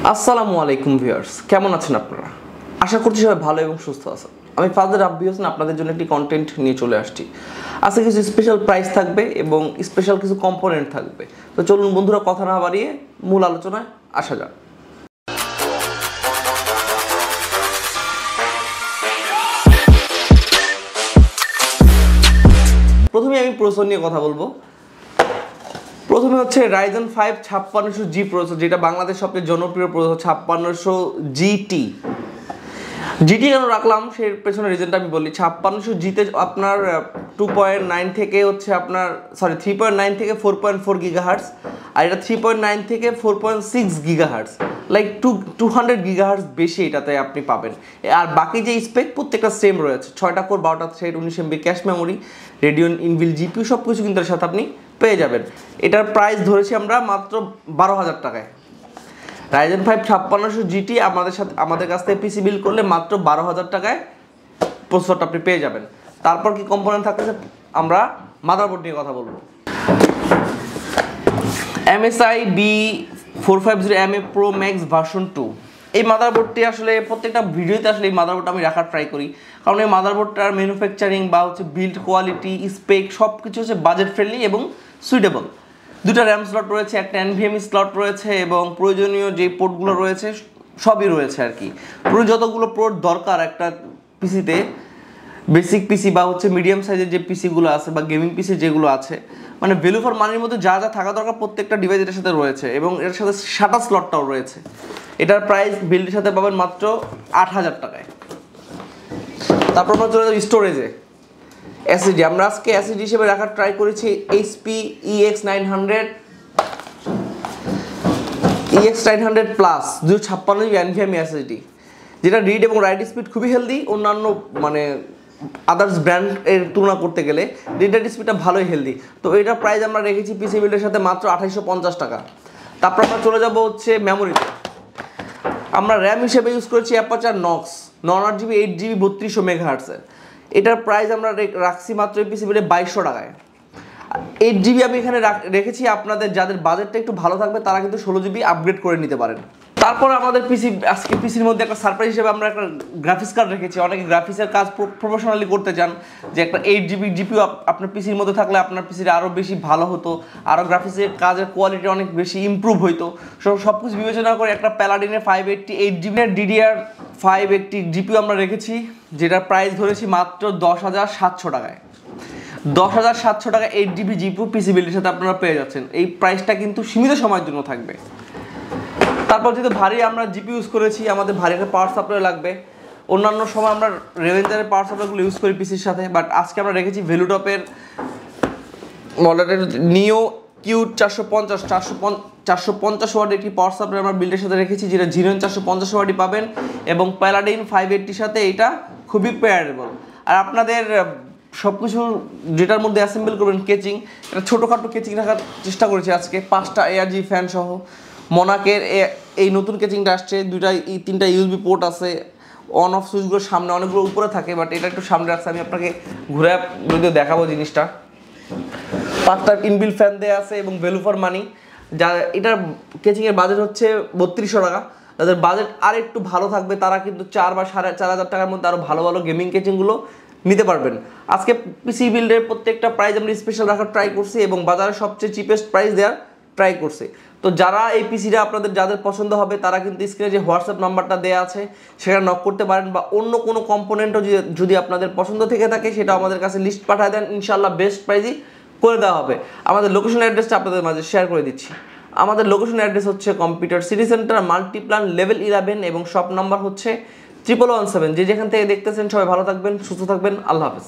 আসসালামু আলাইকুম ভিউয়ার্স, কেমন আছেন আপনারা? আশা করছি সবাই ভালো এবং সুস্থ আছেন। আমি ফাদার রাব্বি হোসেন আপনাদের জন্য একটি কন্টেন্ট নিয়ে চলে আসছি। আজকে কিছু স্পেশাল প্রাইস থাকবে এবং স্পেশাল কিছু কম্পোনেন্ট থাকবে। তো চলুন বন্ধুরা, কথা না বাড়িয়ে মূল আলোচনায় আসা যাক। প্রথমে আমি প্রসেসর নিয়ে কথা বলবো। প্রথমে হচ্ছে Ryzen 5 5600G প্রসেসর, যেটা বাংলাদেশ সবচেয়ে জনপ্রিয় প্রসেসর 5600GT। জিটি কেন রাখলাম সেই পেছনে রিজনটা আমি বলি। 5600Gতে আপনার 2.9 থেকে হচ্ছে আপনার 3.9 থেকে 4.4 গিগাহার্টস, আর এটা 3.9 থেকে 4.6 গিগাহার্টস, লাইক 200 গিগাহার্টস বেশি এটাতে আপনি পাবেন। আর বাকি যে স্পেক প্রত্যেকটা সেম রয়েছে, 6টা কোর, 12টা thread, 19 MB cache memory, Radeon inbuilt GPU, সব কিছু কিন্তু এর সাথে আপনি পেয়ে যাবেন। এটার প্রাইস ধরেছি আমরা মাত্র 12,000 টাকায়। Ryzen 5 5600GT আমাদের কাছ থেকে পিসি বিল করলে মাত্র 12,000 টাকায় প্রসেসরটা আপনি পেয়ে যাবেন। তারপর কি কম্পোনেন্ট থাকতেছে, আমরা মাদারবোর্ড নিয়ে কথা বলবো। MSI B450MA Pro Max version 2, এই মাদারবোর্ডটি আসলে প্রত্যেকটা ভিডিওতে আসলে এই মাদারবোর্ডটা আমি রাখার ট্রাই করি, কারণ এই মাদারবোর্ডটার ম্যানুফ্যাকচারিং বা হচ্ছে বিল্ড কোয়ালিটি, স্পেক সব কিছু হচ্ছে বাজেট ফ্রেন্ডলি এবং সুইটেবল। দুটা র্যাম স্লট রয়েছে, একটা NVMe স্লট রয়েছে এবং প্রয়োজনীয় যে পোর্টগুলো রয়েছে সবই রয়েছে আর কি। পুরো যতগুলো পোর্ট দরকার একটা পিসিতে, বেসিক পিসি বা হচ্ছে মিডিয়াম সাইজের যে পিসিগুলো আছে বা গেমিং পিসি যেগুলো আছে, মানে ভ্যালু ফর মানির মধ্যে যা যা থাকা দরকার প্রত্যেকটা ডিভাইস এটার সাথে রয়েছে এবং এর সাথে SATA স্লটটাও রয়েছে। এটার প্রাইস বিল্ডের সাথে পাবেন মাত্র 8,000 টাকায়। তারপর আমরা চলে যাবো স্টোরেজে। এসএসডি আমরা আজকে এসএসডি হিসেবে রাখার ট্রাই করেছি HP EX900 plus 256GB NVMe SSD, যেটা রিড এবং রাইট স্পিড খুবই হেলদি। অন্যান্য মানে আদার্স ব্র্যান্ডের তুলনা করতে গেলে রিড রাইট স্পিডটা ভালোই হেলদি। তো এটার প্রাইস আমরা রেখেছি পিসি বিল্ডের সাথে মাত্র 2850 টাকা। তারপর আমরা চলে যাব হচ্ছে মেমোরিতে। আমরা র্যাম হিসেবে ইউজ করেছি অ্যাপাচার নক্স 9GB 8GB 3200 মেগাহার্টসের। এটার প্রাইস আমরা রাখছি মাত্র এই পিসি বিলে 2200 টাকায়। 8GB আমি এখানে রেখেছি, আপনাদের যাদের বাজেটটা একটু ভালো থাকবে তারা কিন্তু 16GB আপগ্রেড করে নিতে পারেন। তারপর আমাদের আজকে পিসির মধ্যে একটা সারপ্রাইজ হিসেবে আমরা একটা গ্রাফিক্স কার্ড রেখেছি। অনেকে গ্রাফিক্সের কাজ প্রফেশনালি করতে চান, যে একটা 8GB জিপিইউ আপনার পিসির মধ্যে থাকলে আপনার পিসিটা আরও বেশি ভালো হতো, আরও গ্রাফিক্সের কাজের কোয়ালিটি অনেক বেশি ইমপ্রুভ হইতো। সব কিছু বিবেচনা করে একটা প্যালাডিনের 580 8GB DDR5 একটি জিপিইউ আমরা রেখেছি, যেটার প্রাইস ধরেছি মাত্র 10,700 টাকায়। 10,700 টাকা 8GB জিপিইউ পিসি বিল্ডের সাথে আপনারা পেয়ে যাচ্ছেন। এই প্রাইসটা কিন্তু সীমিত সময়ের জন্য থাকবে। তারপর যেহেতু ভারী আমরা জিপি ইউজ করেছি, আমাদের ভারী একটা পাওয়ার সাপ্লাই লাগবে। অন্যান্য সময় আমরা রেভেঞ্জারের পাওয়ার সাপ্লাইগুলো ইউজ করি পিসির সাথে, বাট আজকে আমরা রেখেছি ভ্যালুটপের মডেলের নিও কিউ 450 ওয়াটের একটি পাওয়ার সাপ্লাই আমরা বিল্ডের সাথে রেখেছি, যেটা জিরোন 450 ওয়াটই পাবেন এবং প্যালাডিন 580 সাথে এটা খুবই পেয়ারেবল। আর আপনাদের সব কিছু যেটার মধ্যে অ্যাসেম্বল করবেন, কেচিং, এটা ছোটোখাটো কেচিং রাখার চেষ্টা করেছি আজকে। 5টা ARG ফ্যান সহ মনাকের এই নতুন কেচিংটা আসছে। 3টা USB পোর্ট আছে, অন অফ সুইচগুলো সামনে, অনেকগুলো উপরে থাকে, বাট এটা একটু সামনে রাখছে। আমি আপনাকে ঘুরে যদিও দেখাবো জিনিসটা। 5টা ইনবিল্ট ফ্যান দেওয়া আছে এবং ভ্যালু ফর মানি। যা এটার কেচিংয়ের বাজেট হচ্ছে 3200 টাকা। যাদের বাজেট আর একটু ভালো থাকবে তারা কিন্তু 4 বা 4,500 টাকার মধ্যে আরও ভালো ভালো গেমিং কেচিংগুলো নিতে পারবেন। আজকে পিসি বিল্ডের প্রত্যেকটা প্রাইস আমরা স্পেশাল রাখার ট্রাই করছি এবং বাজারে সবচেয়ে চিপেস্ট প্রাইস দেওয়ার ট্রাই করছি। তো যারা এই পিসিটা আপনাদের যাদের পছন্দ হবে তারা কিন্তু স্ক্রিনে যে হোয়াটসঅ্যাপ নাম্বারটা দেওয়া আছে সেটা নক করতে পারেন, বা অন্য কোনো কম্পোনেন্টও যদি আপনাদের পছন্দ থেকে থাকে সেটা আমাদের কাছে লিস্ট পাঠিয়ে দেন, ইনশাআল্লাহ বেস্ট প্রাইসই করে দেওয়া হবে। আমাদের লোকেশন অ্যাড্রেসটা আপনাদের মাঝে শেয়ার করে দিচ্ছি। আমাদের লোকেশন অ্যাড্রেস হচ্ছে computer city centre, Multiplan, level 11 এবং শপ নাম্বার হচ্ছে 1117। যেখান থেকে দেখতেছেন সবাই ভালো থাকবেন, সুস্থ থাকবেন, আল্লাহ হাফেজ।